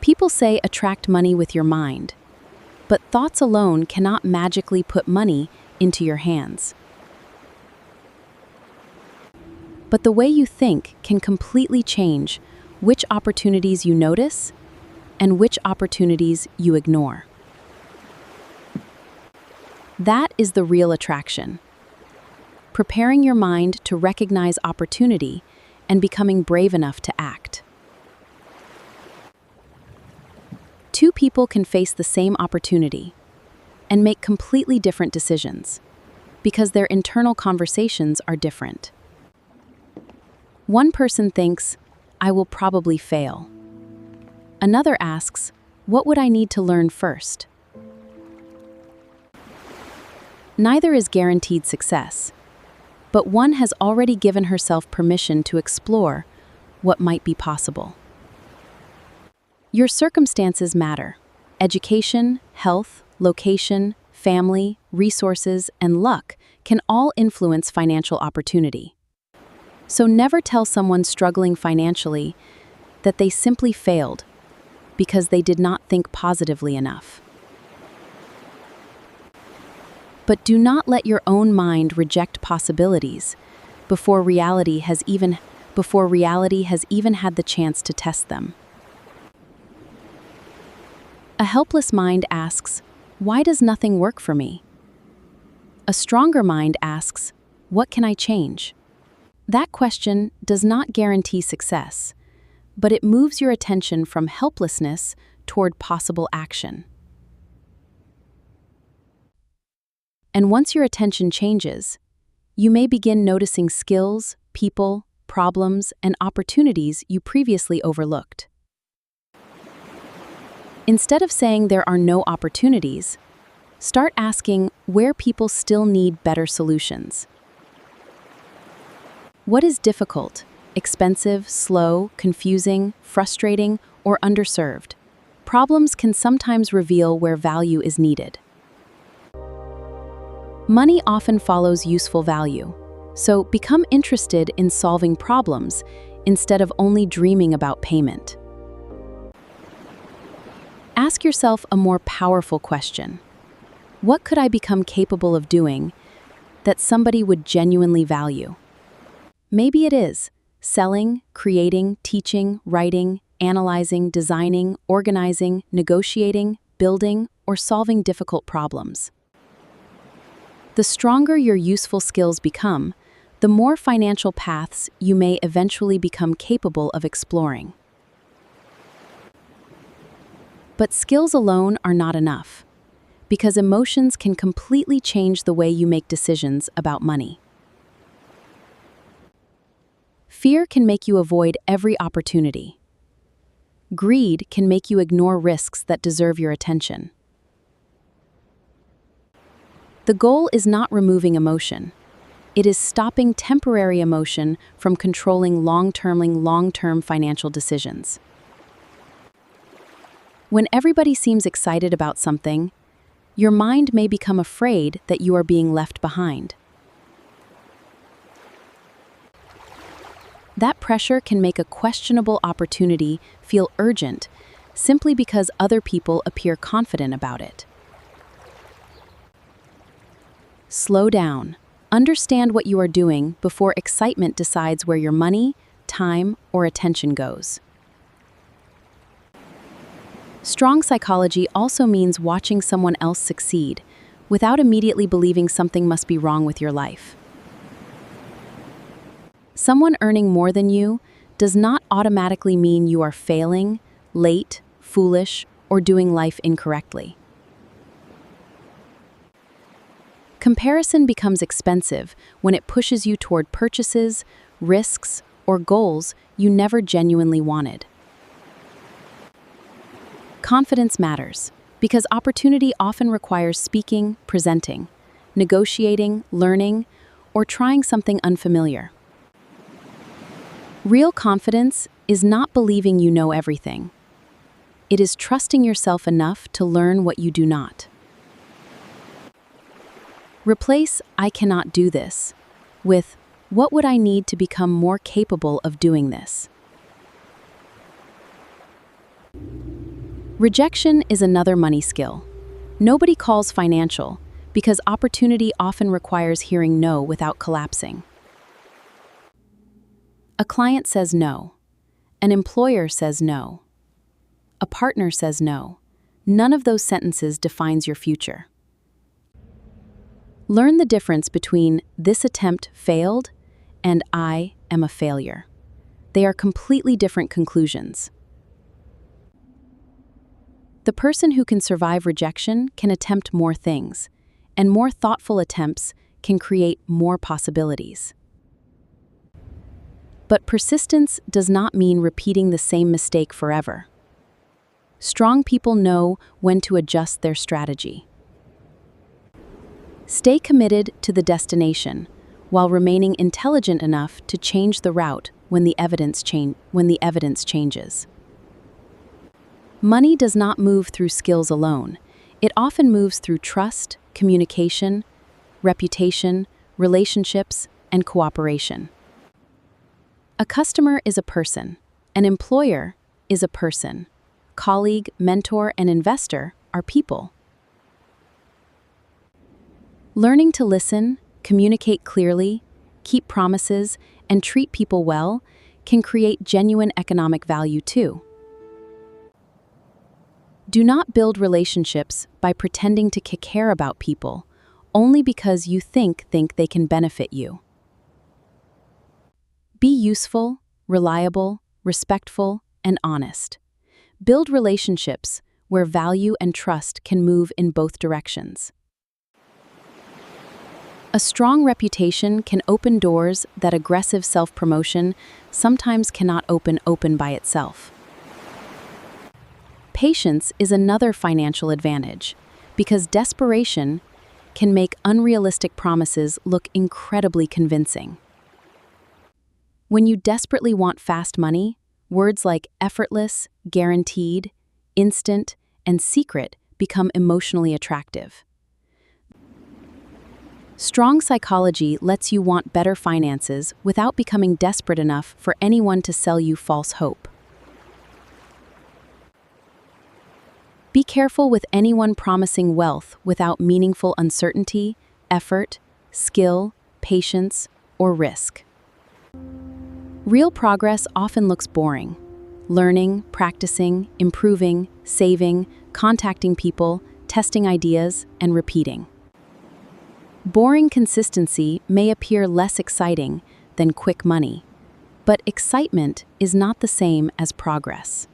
People say attract money with your mind, but thoughts alone cannot magically put money into your hands. But the way you think can completely change which opportunities you notice and which opportunities you ignore. That is the real attraction. Preparing your mind to recognize opportunity and becoming brave enough to act. Two people can face the same opportunity and make completely different decisions because their internal conversations are different. One person thinks, I will probably fail. Another asks, what would I need to learn first? Neither is guaranteed success, but one has already given herself permission to explore what might be possible. Your circumstances matter. Education, health, location, family, resources, and luck can all influence financial opportunity. So never tell someone struggling financially that they simply failed because they did not think positively enough. But do not let your own mind reject possibilities before reality has even had the chance to test them. A helpless mind asks, why does nothing work for me? A stronger mind asks, what can I change? That question does not guarantee success, but it moves your attention from helplessness toward possible action. And once your attention changes, you may begin noticing skills, people, problems, and opportunities you previously overlooked. Instead of saying there are no opportunities, start asking where people still need better solutions. What is difficult, expensive, slow, confusing, frustrating, or underserved? Problems can sometimes reveal where value is needed. Money often follows useful value, so become interested in solving problems instead of only dreaming about payment. Ask yourself a more powerful question. What could I become capable of doing that somebody would genuinely value? Maybe it is selling, creating, teaching, writing, analyzing, designing, organizing, negotiating, building, or solving difficult problems. The stronger your useful skills become, the more financial paths you may eventually become capable of exploring. But skills alone are not enough, because emotions can completely change the way you make decisions about money. Fear can make you avoid every opportunity. Greed can make you ignore risks that deserve your attention. The goal is not removing emotion. It is stopping temporary emotion from controlling long-term financial decisions. When everybody seems excited about something, your mind may become afraid that you are being left behind. That pressure can make a questionable opportunity feel urgent simply because other people appear confident about it. Slow down. Understand what you are doing before excitement decides where your money, time, or attention goes. Strong psychology also means watching someone else succeed without immediately believing something must be wrong with your life. Someone earning more than you does not automatically mean you are failing, late, foolish, or doing life incorrectly. Comparison becomes expensive when it pushes you toward purchases, risks, or goals you never genuinely wanted. Confidence matters because opportunity often requires speaking, presenting, negotiating, learning, or trying something unfamiliar. Real confidence is not believing you know everything. It is trusting yourself enough to learn what you do not. Replace "I cannot do this" with "What would I need to become more capable of doing this?" Rejection is another money skill. Nobody calls financial because opportunity often requires hearing no without collapsing. A client says no. An employer says no. A partner says no. None of those sentences defines your future. Learn the difference between "this attempt failed" and "I am a failure." They are completely different conclusions. The person who can survive rejection can attempt more things, and more thoughtful attempts can create more possibilities. But persistence does not mean repeating the same mistake forever. Strong people know when to adjust their strategy. Stay committed to the destination while remaining intelligent enough to change the route when the evidence changes. Money does not move through skills alone. It often moves through trust, communication, reputation, relationships, and cooperation. A customer is a person. An employer is a person. Colleague, mentor, and investor are people. Learning to listen, communicate clearly, keep promises, and treat people well can create genuine economic value too. Do not build relationships by pretending to care about people only because you think they can benefit you. Be useful, reliable, respectful, and honest. Build relationships where value and trust can move in both directions. A strong reputation can open doors that aggressive self-promotion sometimes cannot open by itself. Patience is another financial advantage because desperation can make unrealistic promises look incredibly convincing. When you desperately want fast money, words like effortless, guaranteed, instant, and secret become emotionally attractive. Strong psychology lets you want better finances without becoming desperate enough for anyone to sell you false hope. Be careful with anyone promising wealth without meaningful uncertainty, effort, skill, patience, or risk. Real progress often looks boring. Learning, practicing, improving, saving, contacting people, testing ideas, and repeating. Boring consistency may appear less exciting than quick money, but excitement is not the same as progress.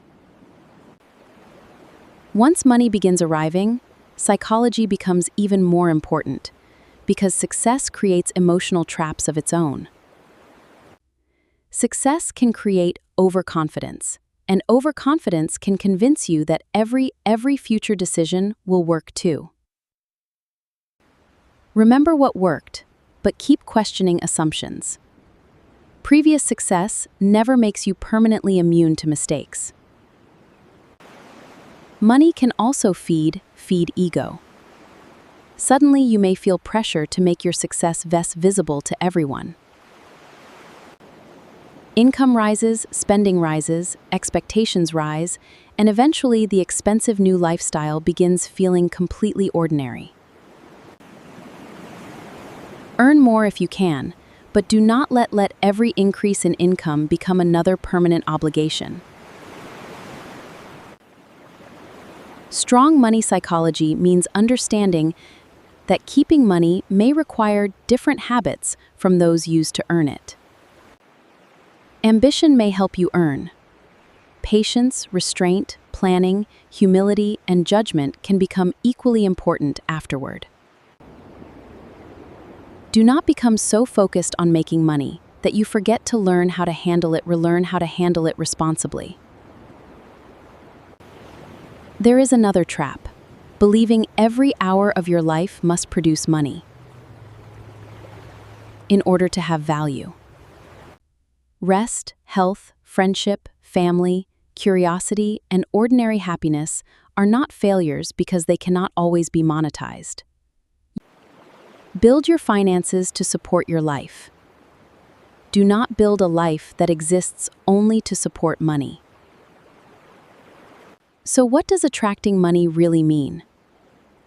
Once money begins arriving, psychology becomes even more important because success creates emotional traps of its own. Success can create overconfidence, and overconfidence can convince you that every future decision will work too. Remember what worked, but keep questioning assumptions. Previous success never makes you permanently immune to mistakes. Money can also feed ego. Suddenly you may feel pressure to make your success visible to everyone. Income rises, spending rises, expectations rise, and eventually the expensive new lifestyle begins feeling completely ordinary. Earn more if you can, but do not let every increase in income become another permanent obligation. Strong money psychology means understanding that keeping money may require different habits from those used to earn it. Ambition may help you earn. Patience, restraint, planning, humility, and judgment can become equally important afterward. Do not become so focused on making money that you forget to relearn how to handle it responsibly. There is another trap: believing every hour of your life must produce money in order to have value. Rest, health, friendship, family, curiosity, and ordinary happiness are not failures because they cannot always be monetized. Build your finances to support your life. Do not build a life that exists only to support money. So what does attracting money really mean?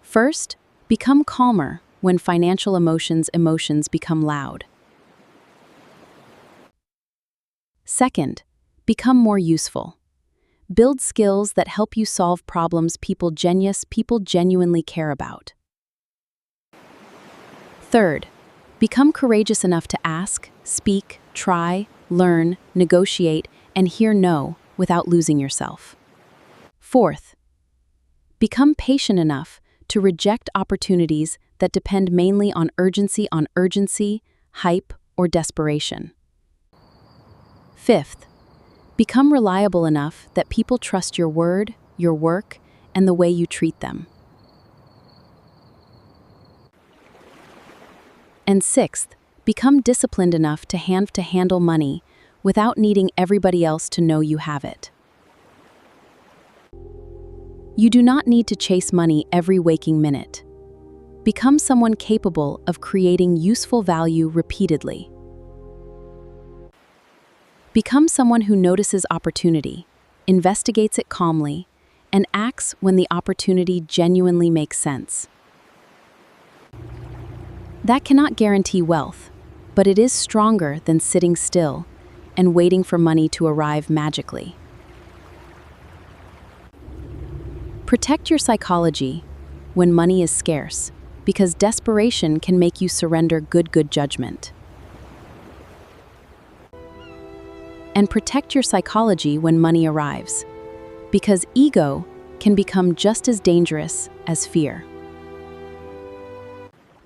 First, become calmer when financial emotions become loud. Second, become more useful. Build skills that help you solve problems people genuinely care about. Third, become courageous enough to ask, speak, try, learn, negotiate, and hear no without losing yourself. Fourth, become patient enough to reject opportunities that depend mainly on urgency, hype, or desperation. Fifth, become reliable enough that people trust your word, your work, and the way you treat them. And sixth, become disciplined enough to handle money without needing everybody else to know you have it. You do not need to chase money every waking minute. Become someone capable of creating useful value repeatedly. Become someone who notices opportunity, investigates it calmly, and acts when the opportunity genuinely makes sense. That cannot guarantee wealth, but it is stronger than sitting still and waiting for money to arrive magically. Protect your psychology when money is scarce, because desperation can make you surrender good judgment. And protect your psychology when money arrives, because ego can become just as dangerous as fear.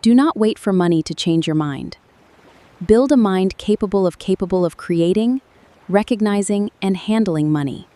Do not wait for money to change your mind. Build a mind capable of creating, recognizing, and handling money.